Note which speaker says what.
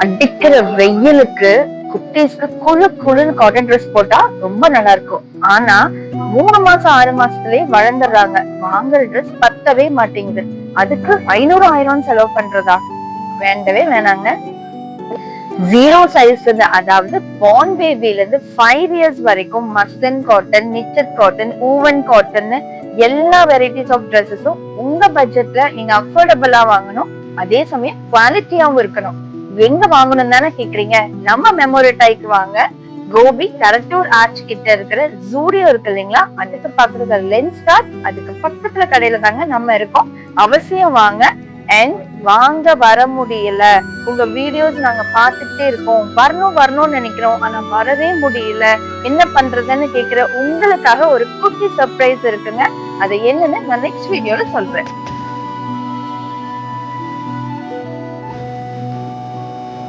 Speaker 1: அடிக்கிற வெயிலுக்கு குட்டீஸ்க்கு குழு குழுன்னு காட்டன் ட்ரெஸ் போட்டா ரொம்ப நல்லா இருக்கும். ஆனா 3 மாசம் 6 மாசத்துலயே வளர்ந்துடுறாங்க. வாங்குற ட்ரெஸ் பத்தவே மாட்டேங்குது. அதுக்கு 500 1000 செலவு பண்றதா? வேண்டவே வேணாங்க. ஜீரோ சைஸ், அதாவது பார்ன் பேபில இருந்து 5 இயர்ஸ் வரைக்கும் மஸ்லின் காட்டன், நிச்சட் காட்டன், ஊவன் காட்டன் எல்லா வெரைட்டிஸ் ஆஃப் ட்ரெஸ்ஸஸும் உங்க பட்ஜெட்ல நீங்க அஃபோர்டபுளா வாங்கணும். அதே சமயம் குவாலிட்டியாவும் இருக்கணும். எங்க வாங்கணும் தானே கேக்குறீங்க? நம்ம மெமோரிட்டைக்கு வாங்க. கோபி கரட்டூர் ஆர்ச் கிட்ட இருக்கிற ஜூடியோ இருக்கு இல்லைங்களா, அதுக்கு பக்கத்துல லென்ஸ் ஸ்டார்ட், அதுக்கு பக்கத்துல கடையில தாங்க நம்ம இருக்கோம். அவசியம் வாங்க. அண்ட் வாங்க வர முடியல, உங்க வீடியோஸ் நாங்க பாத்துக்கிட்டே இருக்கோம், வரணும் வரணும்னு நினைக்கிறோம், ஆனா வரவே முடியல, என்ன பண்றதுன்னு கேக்குற உங்களுக்காக ஒரு குட்டி சர்ப்ரைஸ் இருக்குங்க. அது என்னன்னு நான் நெக்ஸ்ட் வீடியோல சொல்றேன்.